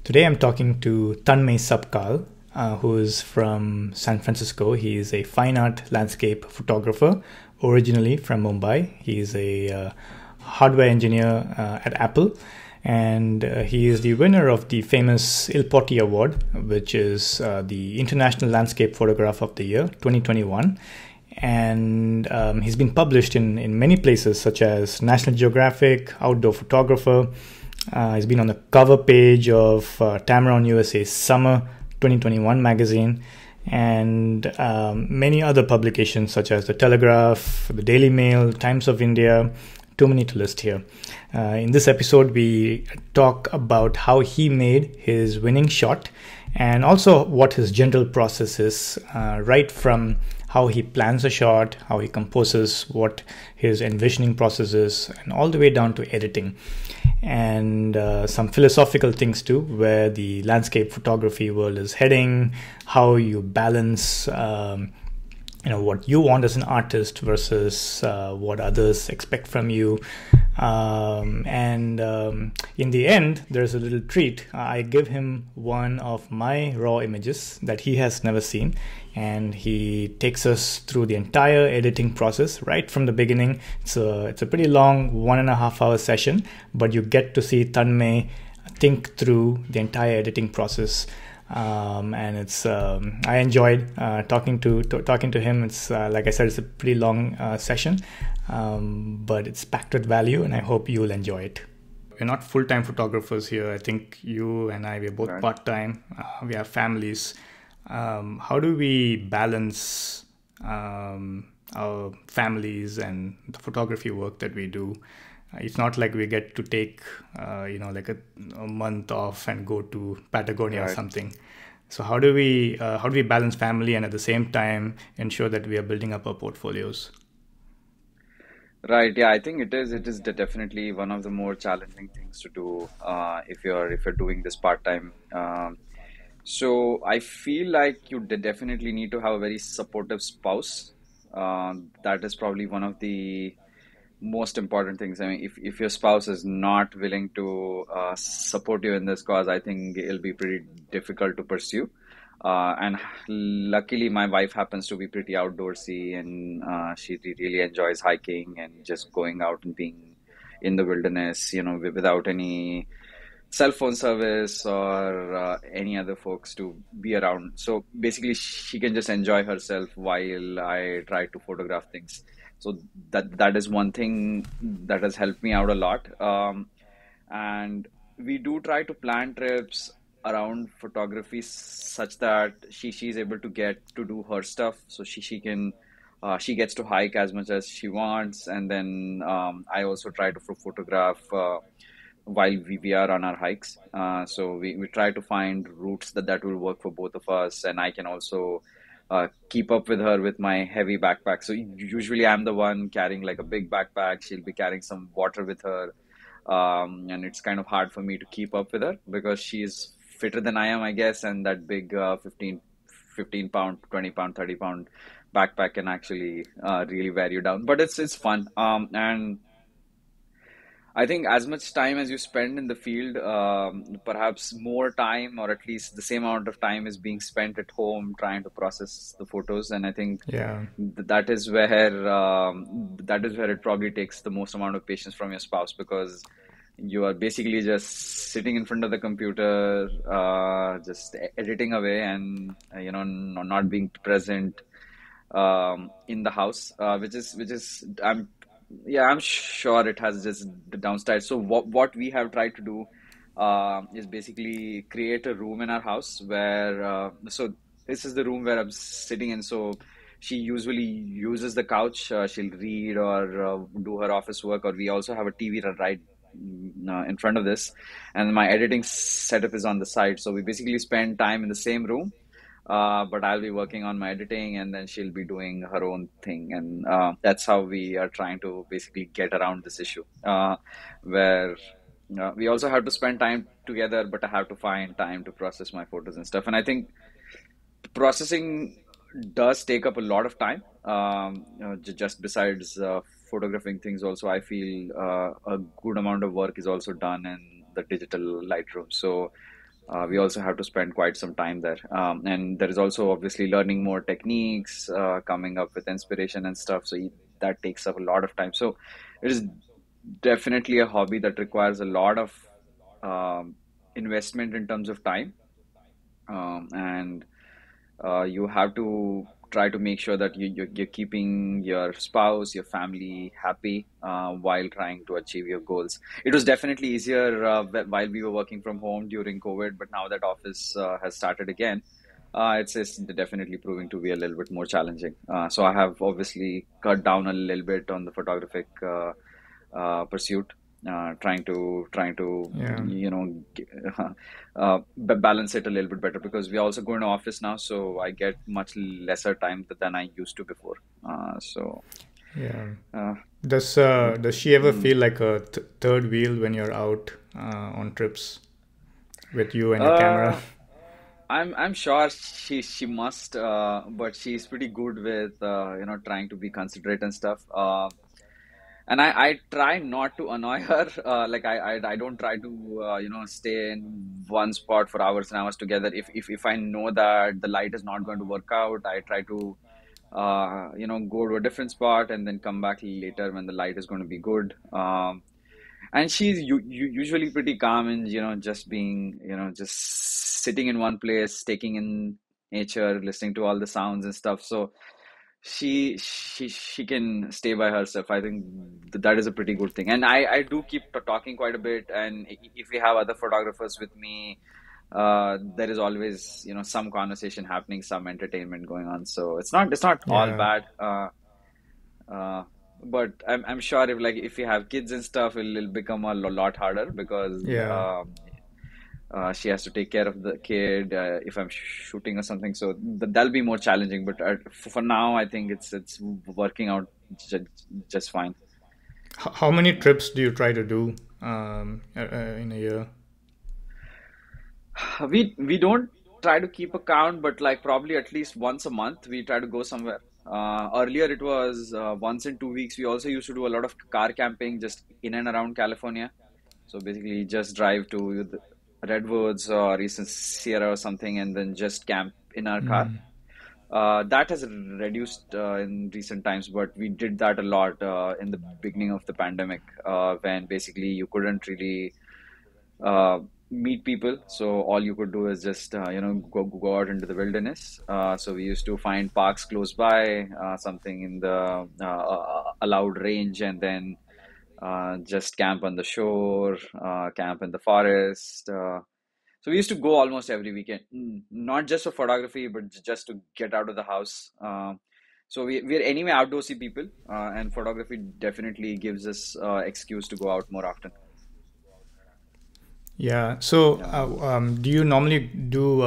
Today I'm talking to Tanmay Sapkal, who is from San Francisco. He is a fine art landscape photographer, originally from Mumbai. He is a hardware engineer at Apple, and he is the winner of the famous ILPOTY award, which is the International Landscape Photograph of the Year 2021. And he's been published in many places such as National Geographic, Outdoor Photographer. He's been on the cover page of Tamron USA's Summer 2021 magazine, and many other publications such as The Telegraph, The Daily Mail, Times of India. Too many to list here. In this episode, we talk about how he made his winning shot and also what his general process is, right from how he plans a shot, how he composes, what his envisioning process is, and all the way down to editing. And some philosophical things too, where the landscape photography world is heading, how you balance what you want as an artist versus what others expect from you. And in the end, there's a little treat. I give him one of my raw images that he has never seen, and he takes us through the entire editing process right from the beginning. It's a pretty long 1.5 hour session, but you get to see Tanmay think through the entire editing process. And it's I enjoyed talking to him. It's like I said, it's a pretty long session, but it's packed with value, and I hope you'll enjoy it. We're not full-time photographers here. I think you and I, we're both right. Part-time. We have families. How do we balance our families and the photography work that we do? It's not like we get to take, like a month off and go to Patagonia right. or something. So how do we balance family and at the same time ensure that we are building up our portfolios? Right. Yeah, I think it is definitely one of the more challenging things to do if you're doing this part time. So I feel like you definitely need to have a very supportive spouse. That is probably one of the most important things. I mean, if your spouse is not willing to support you in this cause, I think it'll be pretty difficult to pursue. And luckily, my wife happens to be pretty outdoorsy, and she really enjoys hiking and just going out and being in the wilderness, without any cell phone service or any other folks to be around. So basically, she can just enjoy herself while I try to photograph things. So that is one thing that has helped me out a lot. And we do try to plan trips around photography such that she's able to get to do her stuff. So she gets to hike as much as she wants. And then I also try to photograph while we are on our hikes. So we try to find routes that will work for both of us. And I can also keep up with her with my heavy backpack. So usually I'm the one carrying like a big backpack. She'll be carrying some water with her. And it's kind of hard for me to keep up with her because she's fitter than I am, I guess. And that big 15 pound, 20 pound, 30 pound backpack can actually really wear you down. But it's fun. And I think as much time as you spend in the field, perhaps more time, or at least the same amount of time, is being spent at home trying to process the photos. And I think that is where it probably takes the most amount of patience from your spouse, because you are basically just sitting in front of the computer, just editing away, and not being present in the house, which is I'm sure it has just the downside. So what we have tried to do is basically create a room in our house where, so this is the room where I'm sitting in. So she usually uses the couch. She'll read or do her office work, or we also have a TV right in front of this. And my editing setup is on the side. So we basically spend time in the same room. But I'll be working on my editing, and then she'll be doing her own thing. And that's how we are trying to basically get around this issue, where we also have to spend time together, but I have to find time to process my photos and stuff. And I think processing does take up a lot of time. Just besides photographing things, also I feel a good amount of work is also done in the digital Lightroom. So we also have to spend quite some time there. And there is also obviously learning more techniques, coming up with inspiration and stuff. So that takes up a lot of time. So it is definitely a hobby that requires a lot of um, investment in terms of time. And you have to try to make sure that you're keeping your spouse, your family happy while trying to achieve your goals. It was definitely easier while we were working from home during COVID, but now that office has started again, it's definitely proving to be a little bit more challenging. So I have obviously cut down a little bit on the photographic pursuit, trying to Yeah. balance it a little bit better because we also go into office now, so I get much lesser time than I used to before. So Yeah. uh, Does she ever mm. feel like a third wheel when you're out on trips with you and your camera? uh, I'm sure she must, but she's pretty good with trying to be considerate and stuff. And I try not to annoy her. Like I don't try to stay in one spot for hours and hours together. If I know that the light is not going to work out, I try to go to a different spot and then come back later when the light is going to be good. And she's usually pretty calm and just being just sitting in one place, taking in nature, listening to all the sounds and stuff. So she can stay by herself. I think that is a pretty good thing. And I do keep talking quite a bit. And if we have other photographers with me, there is always some conversation happening, some entertainment going on. So it's not all Yeah. bad. Uh, but I'm sure if you have kids and stuff, it'll become a lot harder because Yeah. she has to take care of the kid if I'm shooting or something. So that'll be more challenging. But for now, I think it's working out j just fine. How many trips do you try to do in a year? We don't try to keep a count, but like probably at least once a month we try to go somewhere. Earlier it was once in 2 weeks. We also used to do a lot of car camping just in and around California. So basically, just drive to the Redwoods or Eastern Sierra or something, and then just camp in our car. That has reduced in recent times, but we did that a lot in the beginning of the pandemic, when basically you couldn't really uh, meet people. So all you could do is just go out into the wilderness. So we used to find parks close by, something in the allowed range, and then just camp on the shore, camp in the forest. So we used to go almost every weekend, not just for photography, but just to get out of the house. So we're anyway outdoorsy people, and photography definitely gives us excuse to go out more often. Yeah. So, Yeah. do you normally do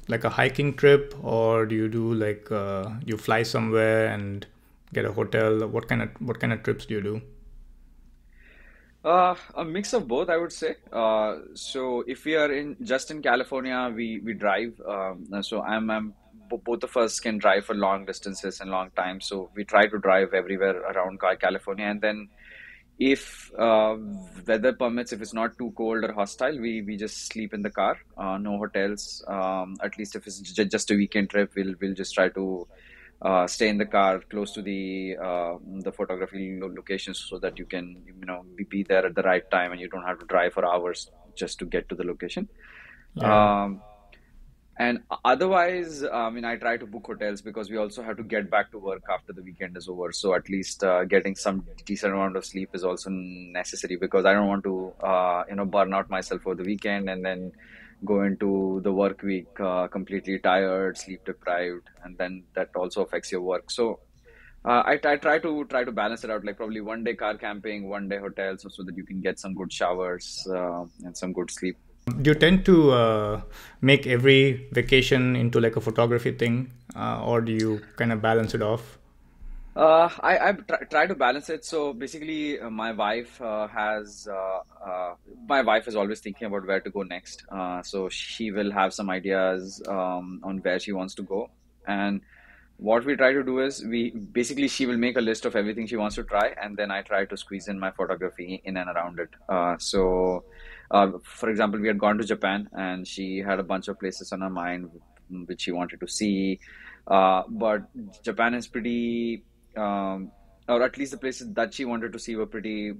like a hiking trip, or do you do like you fly somewhere and get a hotel? What kind of trips do you do? A mix of both, I would say. So if we are in California, we drive. So both of us can drive for long distances and long time. So we try to drive everywhere around California, and then if weather permits, if it's not too cold or hostile, we just sleep in the car. No hotels. At least if it's just a weekend trip, we'll just try to stay in the car close to the photography locations so that you can be there at the right time and you don't have to drive for hours just to get to the location. Yeah. Um, and otherwise, I mean, I try to book hotels because we also have to get back to work after the weekend is over. So at least getting some decent amount of sleep is also necessary because I don't want to, burn out myself for the weekend and then go into the work week completely tired, sleep deprived, and then that also affects your work. So I try to balance it out, like probably one day car camping, one day hotels, so that you can get some good showers and some good sleep. Do you tend to make every vacation into like a photography thing, or do you kind of balance it off? I try to balance it. So basically, my wife is always thinking about where to go next. So she will have some ideas on where she wants to go. And what we try to do is she will make a list of everything she wants to try, and then I try to squeeze in my photography in and around it. So For example, we had gone to Japan, and she had a bunch of places on her mind which she wanted to see. But Japan is pretty, or at least the places that she wanted to see were pretty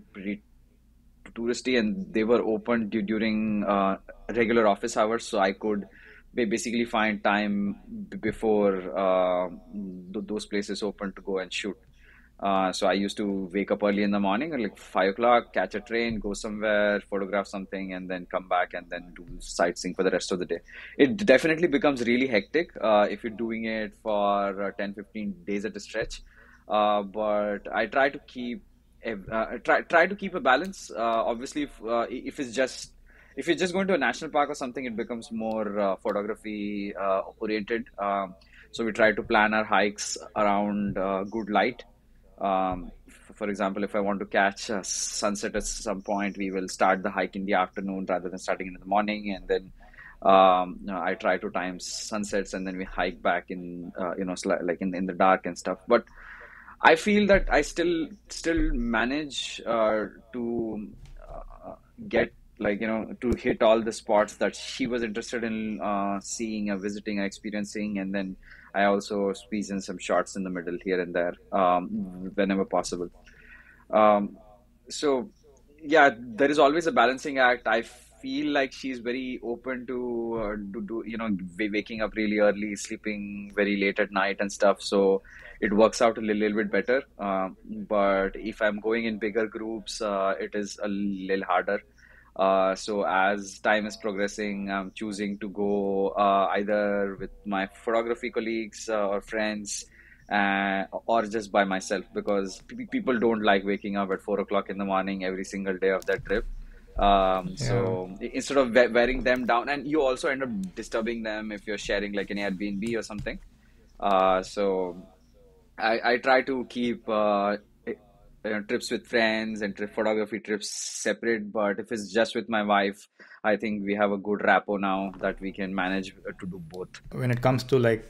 touristy, and they were open during regular office hours, so I could basically find time before those places open to go and shoot. So I used to wake up early in the morning, like 5 o'clock, catch a train, go somewhere, photograph something, and then come back and then do sightseeing for the rest of the day. It definitely becomes really hectic if you're doing it for 10, 15 days at a stretch. But I try to keep try to keep a balance. Obviously, if you're just going to a national park or something, it becomes more photography oriented. So we try to plan our hikes around good light. For example, if I want to catch a sunset at some point, we will start the hike in the afternoon rather than starting in the morning, and then I try to time sunsets, and then we hike back in like in the dark and stuff. But I feel that I still manage to get, like, to hit all the spots that she was interested in seeing, visiting, experiencing, and then I also squeeze in some shots in the middle here and there, whenever possible. Um, so yeah, there is always a balancing act. I feel like she's very open to waking up really early, sleeping very late at night and stuff. So it works out a little bit better. But if I'm going in bigger groups, it is a little harder. So as time is progressing, I'm choosing to go either with my photography colleagues or friends, or just by myself, because people don't like waking up at 4 o'clock in the morning every single day of that trip. Yeah. So instead of wearing them down, and you also end up disturbing them if you're sharing like an Airbnb or something. So I try to keep trips with friends and photography trips separate. But if it's just with my wife, I think we have a good rapport now that we can manage to do both. When it comes to like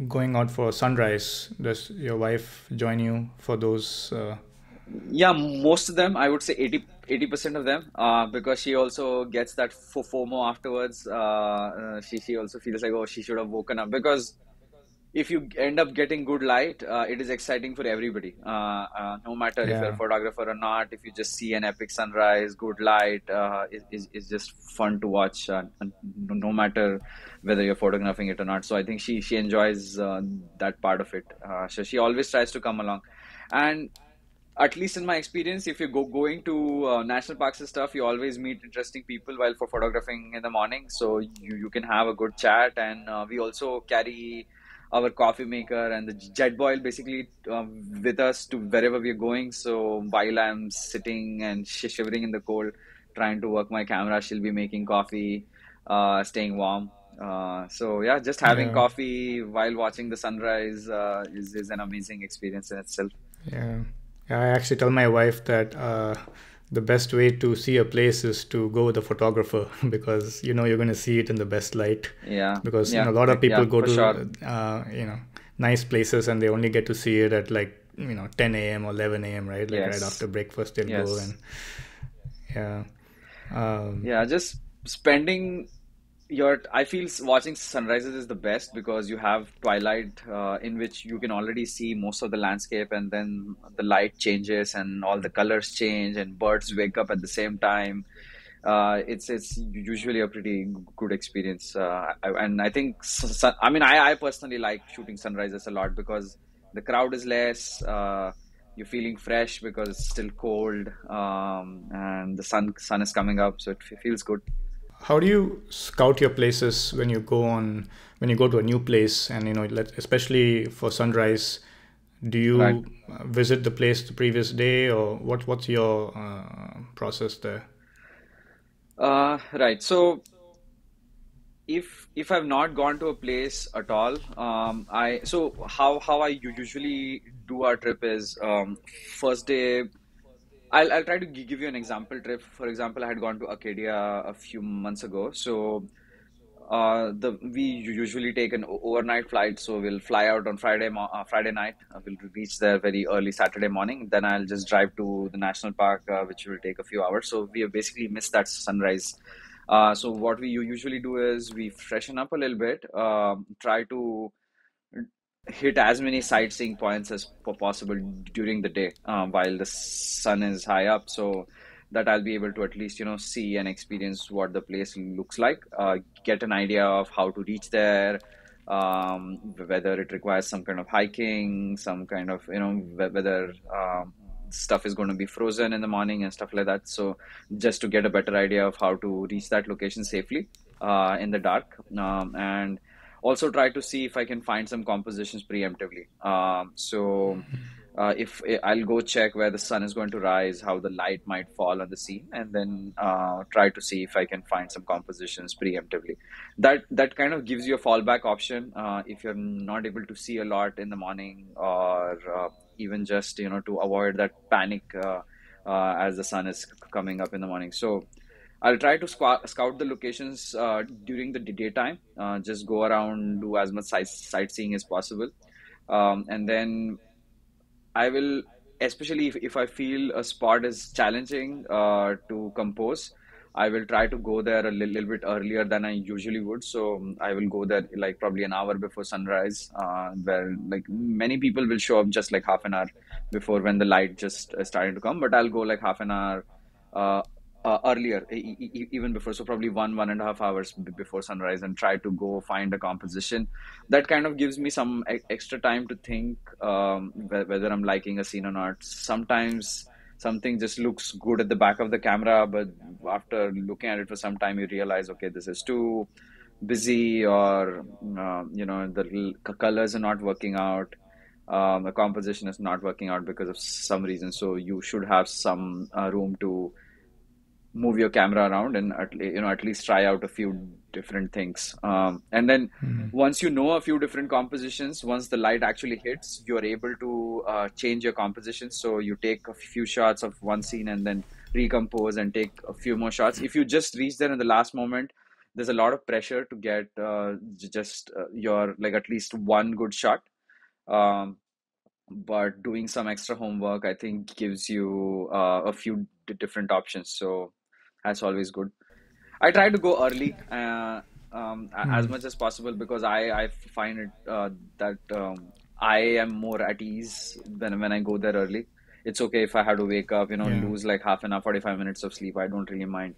going out for sunrise, does your wife join you for those? Yeah, most of them, I would say 80% of them, because she also gets that FOMO afterwards. She also feels like, oh, she should have woken up, because if you end up getting good light, it is exciting for everybody. No matter if you're a Yeah. photographer or not, if you just see an epic sunrise, good light, is just fun to watch, and no matter whether you're photographing it or not. So I think she enjoys that part of it. So she always tries to come along, and at least in my experience, if you going to national parks and stuff, you always meet interesting people while for photographing in the morning. So you can have a good chat, and we also carry our coffee maker and the jet boil basically with us to wherever we're going. So while I'm sitting and shivering in the cold, trying to work my camera, she'll be making coffee, staying warm. So yeah, just having Yeah. coffee while watching the sunrise is an amazing experience in itself. Yeah. Yeah, I actually tell my wife that the best way to see a place is to go with a photographer because you're going to see it in the best light. Yeah, Because yeah, a lot of people yeah, go for sure. to nice places and they only get to see it at like 10 a.m. or 11 a.m., right? Like right after Yes, breakfast they'll go. And yes. yeah. um, Yeah, just spending I feel watching sunrises is the best because you have twilight in which you can already see most of the landscape, and then the light changes and all the colors change and birds wake up at the same time. It's usually a pretty good experience. And I think, I mean, I personally like shooting sunrises a lot because the crowd is less. You're feeling fresh because it's still cold, and the sun is coming up, so it feels good. how do you scout your places when you go to a new place and especially for sunrise? Do Right. you visit the place the previous day, or what's your process there? Right. So if I've not gone to a place at all, I so how I usually do our trip is, first day. I'll try to give you an example trip. For example, I had gone to Acadia a few months ago. So the we usually take an overnight flight, so we'll fly out on Friday night. We'll reach there very early Saturday morning. Then I'll just drive to the national park, which will take a few hours. So we have basically missed that sunrise. So what we usually do is we freshen up a little bit, try to hit as many sightseeing points as possible during the day, while the sun is high up, so that I'll be able to at least, see and experience what the place looks like, get an idea of how to reach there, whether it requires some kind of hiking, some kind of, whether stuff is going to be frozen in the morning and stuff like that. So just to get a better idea of how to reach that location safely in the dark, and also try to see if I can find some compositions preemptively. If I'll go check where the sun is going to rise, how the light might fall on the scene, and then try to see if I can find some compositions preemptively. That kind of gives you a fallback option if you're not able to see a lot in the morning, or even just to avoid that panic as the sun is coming up in the morning. So I'll try to scout the locations during the daytime. Just go around, do as much sightseeing as possible, and then I will, especially if I feel a spot is challenging to compose, I will try to go there a little bit earlier than I usually would. So I will go there like probably an hour before sunrise, where like many people will show up just like half an hour before when the light just is starting to come. But I'll go like half an hour uh, earlier, even before. So probably 1.5 hours before sunrise, and try to go find a composition that kind of gives me some extra time to think whether I'm liking a scene or not. Sometimes something just looks good at the back of the camera, but after looking at it for some time, you realize, okay, this is too busy, or the colors are not working out. The composition is not working out because of some reason. So you should have some room to move your camera around, and at least try out a few different things, and then once you know a few different compositions, once the light actually hits, you're able to change your composition. So you take a few shots of one scene and then recompose and take a few more shots. If you just reach there in the last moment, there's a lot of pressure to get just your like at least one good shot, um, but doing some extra homework, I think, gives you a few different options. So that's always good. I try to go early, as much as possible, because I find it that I am more at ease when I go there early. It's okay if I have to wake up, Yeah. lose like half an hour, 45 minutes of sleep. I don't really mind.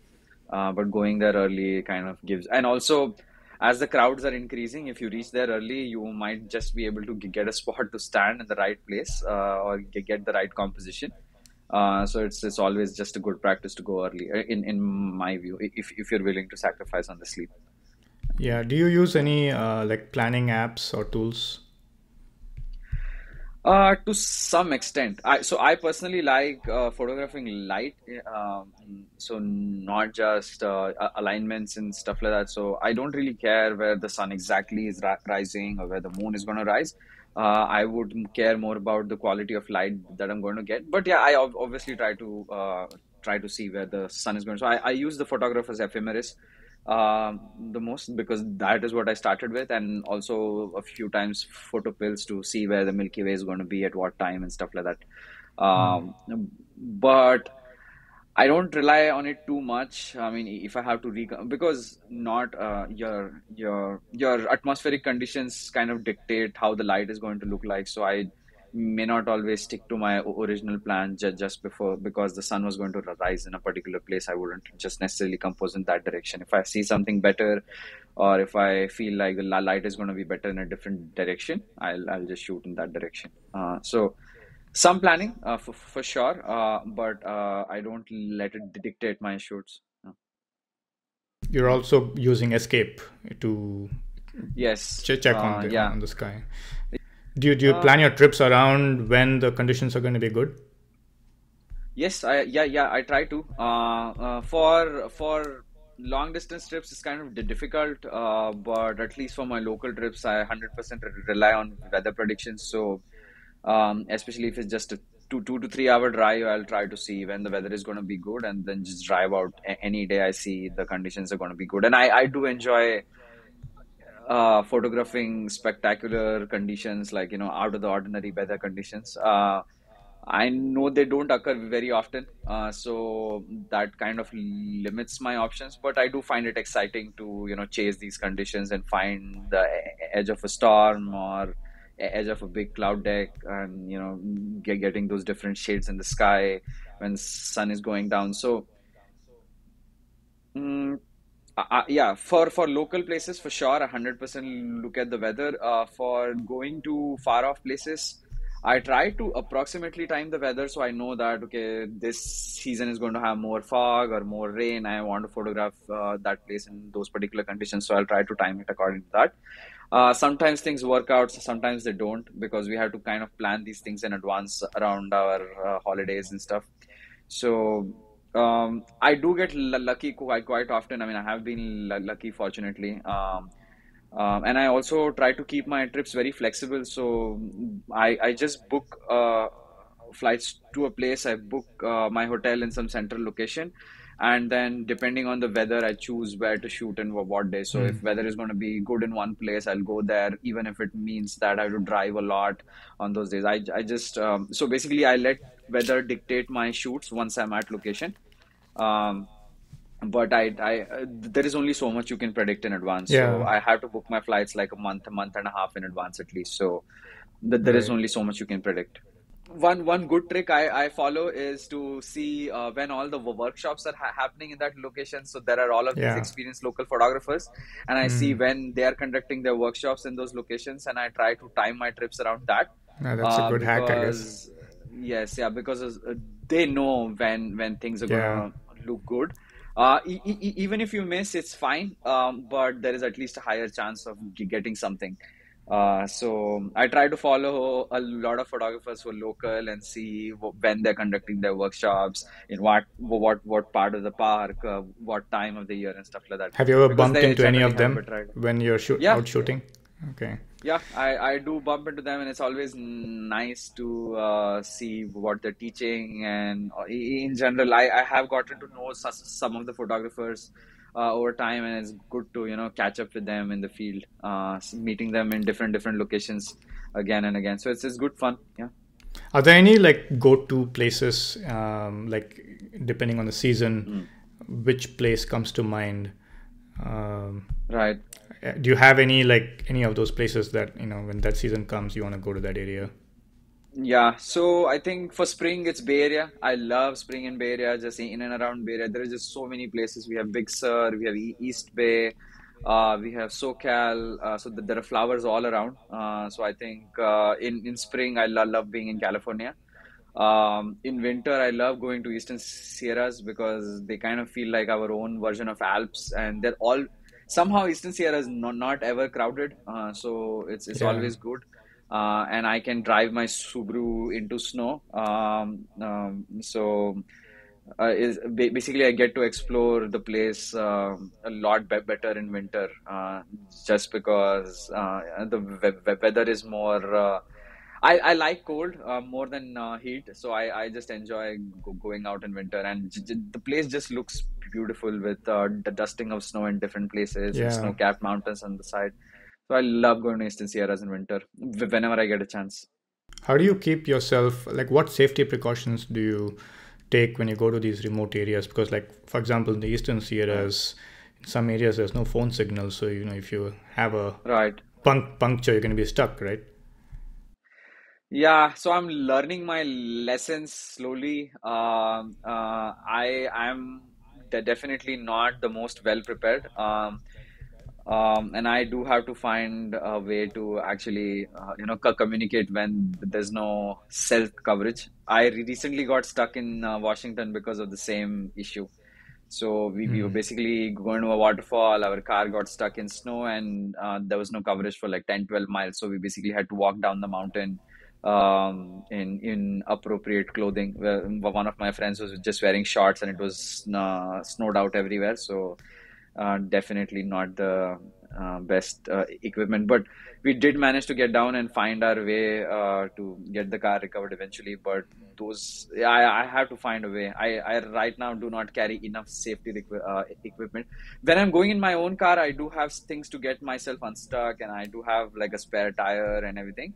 But going there early kind of gives, and also as the crowds are increasing, if you reach there early, you might just be able to get a spot to stand in the right place, or get the right composition. So it's always just a good practice to go early, in my view, if you're willing to sacrifice on the sleep. Yeah. Do you use any like planning apps or tools? To some extent, I personally like photographing light, so not just alignments and stuff like that. So I don't really care where the sun exactly is rising or where the moon is going to rise. I would care more about the quality of light that I'm going to get. But yeah, I obviously try to see where the sun is going. So I use the photographer's ephemeris the most, because that is what I started with, and also a few times photo pills to see where the Milky Way is going to be at what time and stuff like that. Um, but I don't rely on it too much. I mean, if I have to because not your atmospheric conditions kind of dictate how the light is going to look like. So I may not always stick to my original plan just before, because the sun was going to rise in a particular place. I wouldn't just necessarily compose in that direction. If I see something better, or if I feel like the light is going to be better in a different direction, I'll just shoot in that direction. So some planning, for sure, but I don't let it dictate my shoots. You're also using Escape to Yes, check yeah. on the sky. Do you Uh, plan your trips around when the conditions are going to be good? yes, yeah, I try to. For long distance trips, it's kind of difficult, but at least for my local trips, I 100% rely on weather predictions. So especially if it's just a 2 to 3 hour drive, I'll try to see when the weather is going to be good, and then just drive out any day I see the conditions are going to be good. And I do enjoy. photographing spectacular conditions, like, out of the ordinary weather conditions. I know they don't occur very often, so that kind of limits my options. But I do find it exciting to, chase these conditions and find the edge of a storm or edge of a big cloud deck, and getting those different shades in the sky when sun is going down. So. mm, yeah, for local places, for sure, 100% look at the weather. For going to far off places, I try to approximately time the weather, so I know that, okay, this season is going to have more fog or more rain. I want to photograph that place in those particular conditions, so I'll try to time it according to that. Sometimes things work out, sometimes they don't, because we have to kind of plan these things in advance around our holidays and stuff. So I do get lucky quite often. I mean, I have been lucky, fortunately. And I also try to keep my trips very flexible. So I just book flights to a place. I book my hotel in some central location. And then depending on the weather, I choose where to shoot and what day. So Mm. if weather is going to be good in one place, I'll go there, even if it means that I have to drive a lot on those days. I just, so basically I let weather dictate my shoots once I'm at location. Um, but there is only so much you can predict in advance. So Yeah, I have to book my flights like a month and a half in advance at least. So there is right. only so much you can predict. One good trick I follow is to see when all the workshops are happening in that location. So there are all of these Yeah. experienced local photographers, and I see Mm. when they are conducting their workshops in those locations, and I try to time my trips around that. Yeah, that's a good hack, I guess. Because yes, yeah, because they know when things are Yeah. gonna look good. Even if you miss, it's fine. But there is at least a higher chance of getting something. So I try to follow a lot of photographers who are local and see when they're conducting their workshops, in what part of the park, what time of the year, and stuff like that, Have you ever because bumped they into any generally of have a them better idea. when you're Yeah, out shooting? Okay. yeah, I do bump into them, and it's always nice to see what they're teaching. And in general, I have gotten to know some of the photographers over time, and it's good to, catch up with them in the field, meeting them in different locations again and again. So it's good fun. Yeah. Are there any like go-to places, like depending on the season, Mm. which place comes to mind? Um, Right. do you have any like any of those places that when that season comes, you want to go to that area? Yeah, so I think for spring it's Bay Area. I love spring in Bay Area, just in and around Bay Area. There are just so many places. We have Big Sur, we have East Bay, we have SoCal. So there are flowers all around. So I think in spring I love being in California. In winter, I love going to Eastern Sierras because they kind of feel like our own version of Alps, and they're all somehow Eastern Sierra is not ever crowded, so it's Yeah. always good. And I can drive my Subaru into snow. So basically I get to explore the place a lot better in winter, just because the weather is more. I like cold more than heat, so I just enjoy going out in winter, and the place just looks beautiful with the dusting of snow in different places and Yeah. snow-capped mountains on the side. So I love going to Eastern Sierras in winter whenever I get a chance. How do you keep yourself, like, what safety precautions do you take when you go to these remote areas? Because, like, for example, in the Eastern Right. Sierras, in some areas there's no phone signal, so if you have a Right. puncture, you're going to be stuck, right? Yeah, so I'm learning my lessons slowly. I am definitely not the most well prepared. And I do have to find a way to actually, communicate when there's no cell coverage. I recently got stuck in Washington because of the same issue. So we were Mm. basically going to a waterfall. Our car got stuck in snow, and there was no coverage for like 10-12 miles. So we basically had to walk down the mountain in appropriate clothing. One of my friends was just wearing shorts, and it was snowed out everywhere. So definitely not the best equipment, but we did manage to get down and find our way to get the car recovered eventually. But I have to find a way. I right now do not carry enough safety equipment. When I'm going in my own car, I do have things to get myself unstuck, and I do have like a spare tire and everything.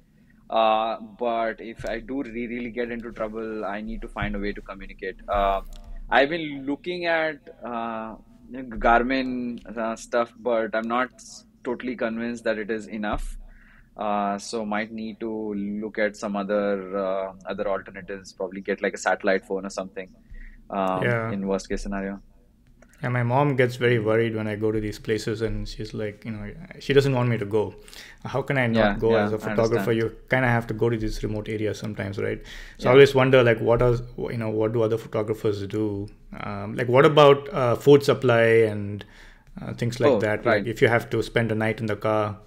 But if I do really get into trouble, I need to find a way to communicate. I've been looking at Garmin stuff, but I'm not totally convinced that it is enough. So might need to look at some other alternatives. Probably get like a satellite phone or something. Yeah. In worst case scenario. And my mom gets very worried when I go to these places, and she's like, she doesn't want me to go. How can I not Yeah, go as yeah, a I photographer? understand. You kind of have to go to these remote areas sometimes, right? So I Yeah. always wonder, like, what do other photographers do? Like, what about food supply and things like Oh, that? Like, right. if you have to spend a night in the car.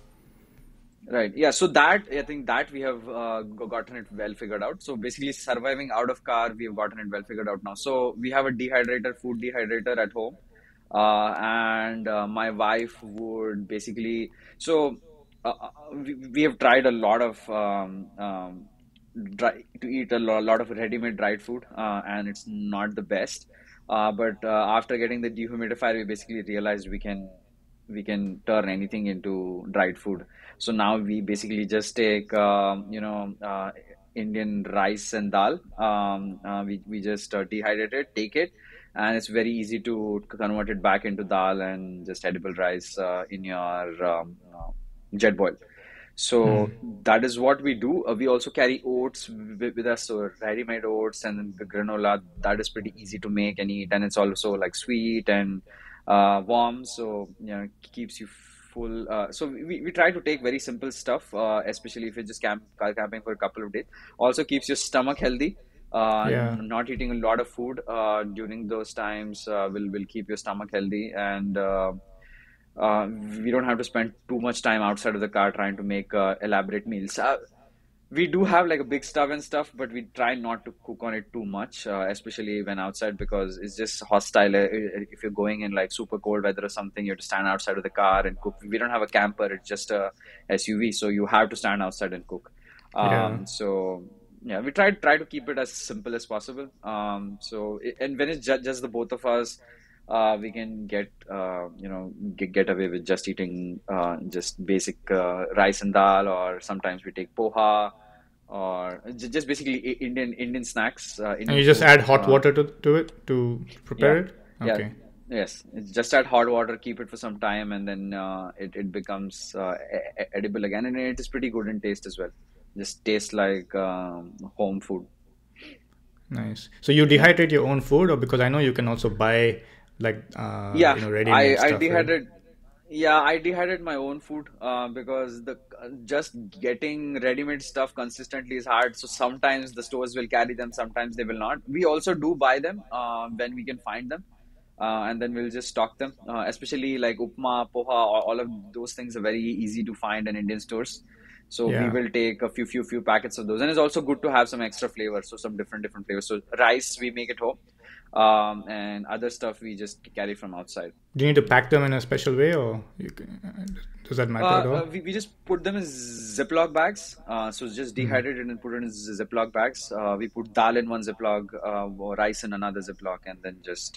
Right. Yeah. So that I think that we have gotten it well figured out. So basically, surviving out of car, we have gotten it well figured out now. So we have a dehydrator, food dehydrator at home, and my wife would basically. So we have tried a lot of to eat lot of ready-made dried food, and it's not the best. But after getting the dehumidifier, we basically realized we can turn anything into dried food. So now we basically just take, Indian rice and dal. We just dehydrate it, take it, and it's very easy to convert it back into dal and just edible rice in your jet boil. Hmm. So that is what we do. We also carry oats with us, so ready-made oats and then the granola. That is pretty easy to make and eat, and it's also like sweet and warm, so keeps you full. So we try to take very simple stuff, especially if you're just car camping for a couple of days. Also keeps your stomach healthy. Yeah. Not eating a lot of food during those times will keep your stomach healthy, and we don't have to spend too much time outside of the car trying to make elaborate meals. We do have like a big stove and stuff, but we try not to cook on it too much, especially when outside, because it's just hostile. If you're going in like super cold weather or something, you have to stand outside of the car and cook. We don't have a camper; it's just a SUV, so you have to stand outside and cook. Yeah. So yeah, we try to keep it as simple as possible. And when it's just the both of us, we can get away with just eating just basic rice and dal, or sometimes we take poha, or just basically Indian snacks, And Indian you just food. add hot water to it to prepare Yeah, it? yeah, Okay. yes. It's just add hot water, keep it for some time, and then it becomes edible again, and it is pretty good in taste as well. Just tastes like home food. Nice. So you Yeah. dehydrate your own food, or because I know you can also buy like Yeah, ready-made I stuff, right? dehydrated. Yeah, I dehydrate my own food because the just getting ready-made stuff consistently is hard. So sometimes the stores will carry them, sometimes they will not. We also do buy them when we can find them, and then we'll just stock them. Especially like upma, poha, all of those things are very easy to find in Indian stores. So we Yeah. will take a few packets of those, and it's also good to have some extra flavors, so some different flavors. So rice we make at home, and other stuff we just carry from outside. Do you need to pack them in a special way, or does that matter at all? We just put them in Ziploc bags. So just Hmm. dehydrate it and put it in Ziploc bags. We put dal in one Ziploc, or rice in another Ziploc, and then just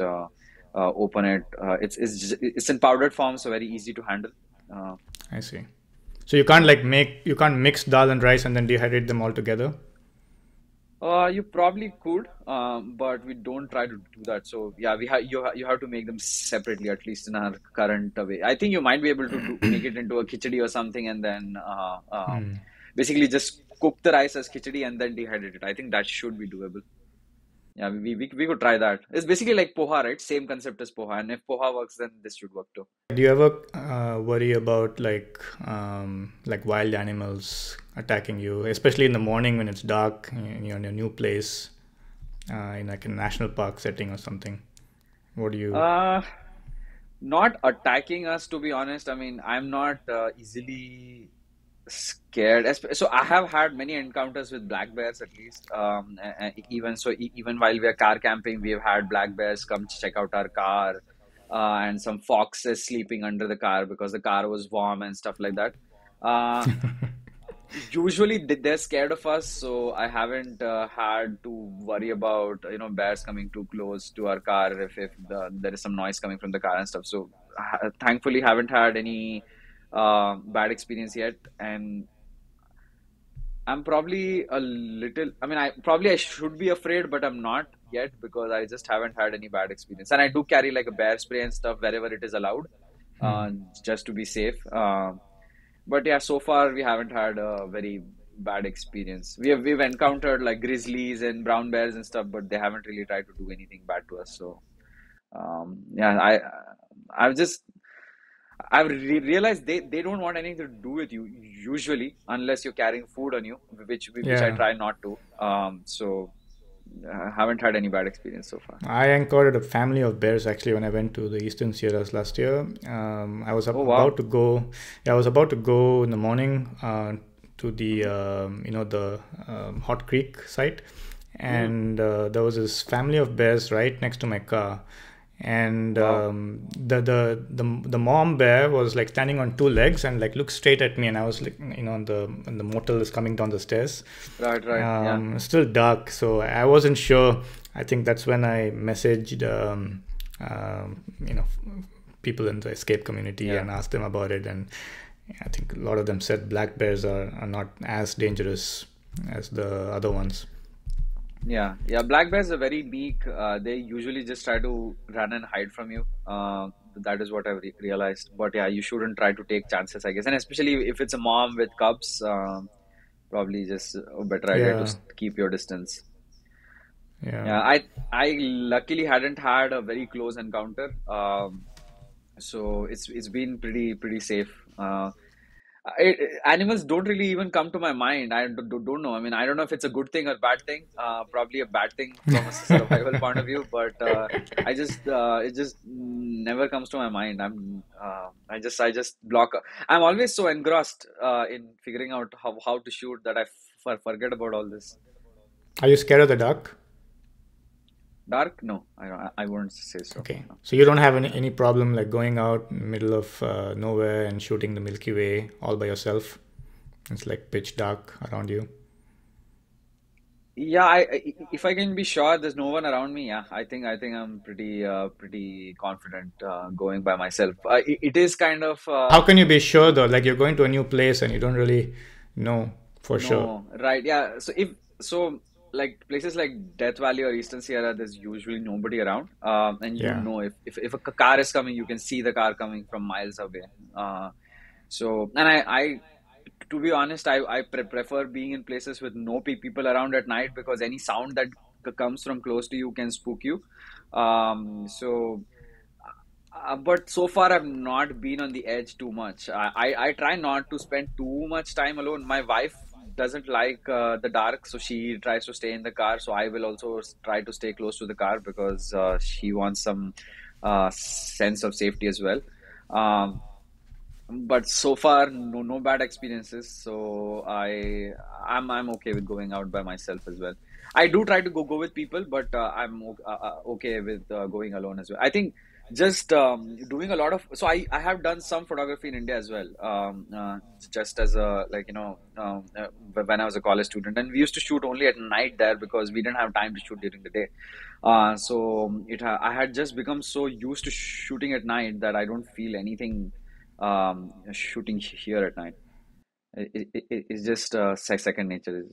open it. It's in powdered form, so very easy to handle. Uh, I see. So you can't mix dal and rice and then dehydrate them all together. you probably could, but we don't try to do that. So yeah, you have to make them separately, at least in our current way. I think you might be able to make it into a khichdi or something, and then Hmm. basically just cook the rice as khichdi and then dehydrate it. I think that should be doable. Yeah, we could try that. It's basically like poha, right? Same concept as poha, and if poha works, then this should work too. Do you ever worry about like wild animals attacking you, especially in the morning when it's dark and you're in a new place, in like a national park setting or something? What do you? Uh, Not attacking us, to be honest. I mean, I'm not easily scared. So I have had many encounters with black bears, at least. Even while we are car camping, we have had black bears come check out our car. and some foxes sleeping under the car because the car was warm and stuff like that. Uh, Usually they're scared of us, so I haven't had to worry about bears coming too close to our car if there is some noise coming from the car and stuff. So thankfully haven't had any bad experience yet, and I'm probably a little. I mean, I should be afraid, but I'm not yet because I just haven't had any bad experience. And I do carry like a bear spray and stuff wherever it is allowed, Hmm. just to be safe. But yeah, so far we haven't had a very bad experience. We've encountered like grizzlies and brown bears and stuff, but they haven't really tried to do anything bad to us. So yeah, I've just realized they don't want anything to do with you usually unless you're carrying food on you, which I Yeah. try not to. So haven't had any bad experience so far. I encountered a family of bears actually when I went to the Eastern Sierras last year. I was Oh about wow. to go. Yeah, I was about to go in the morning to the the Hot Creek site, Hmm. and there was this family of bears right next to my car, and Wow. the mom bear was like standing on two legs and like looked straight at me, and I was like, and the motel is coming down the stairs. Right, right. Yeah. Still dark, so I wasn't sure. I think that's when I messaged people in the escape community Yeah. and asked them about it, and I think a lot of them said black bears are not as dangerous as the other ones. Yeah, yeah. Black bears are very meek. They usually just try to run and hide from you. That is what I've realized. But yeah, you shouldn't try to take chances, I guess. And especially if it's a mom with cubs, probably just a better idea to Yeah, keep your distance. yeah. Yeah, I luckily hadn't had a very close encounter. So it's been pretty safe. Animals don't really even come to my mind. I don't know. I mean, I don't know if it's a good thing or bad thing. Probably a bad thing from a survival point of view. But I just it just never comes to my mind. I just block. I'm always so engrossed in figuring out how to shoot that I forget about all this. Are you scared of the dark? Dark? No, I don't. I wouldn't say so. Okay, No. so you don't have any problem like going out in the middle of nowhere and shooting the Milky Way all by yourself. It's like pitch dark around you. Yeah, if I can be sure there's no one around me, yeah, I think I'm pretty confident going by myself. It is kind of How can you be sure though? Like you're going to a new place and you don't really know for sure. no, right, yeah. So like places like Death Valley or Eastern Sierra, there's usually nobody around, and you Yeah. know if a car is coming, you can see the car coming from miles away. So and I to be honest, I prefer being in places with no people around at night because any sound that comes from close to you can spook you. So, but so far I've not been on the edge too much. I try not to spend too much time alone. My wife doesn't like the dark, so she tries to stay in the car. So I will also try to stay close to the car because she wants some sense of safety as well. Um, but so far no bad experiences, so I'm okay with going out by myself as well. I do try to go with people, but okay with going alone as well. I think just doing a lot of, so I have done some photography in India as well, just as a like when I was a college student, and we used to shoot only at night there because we didn't have time to shoot during the day. So I had just become so used to shooting at night that I don't feel anything shooting here at night. It's just second nature.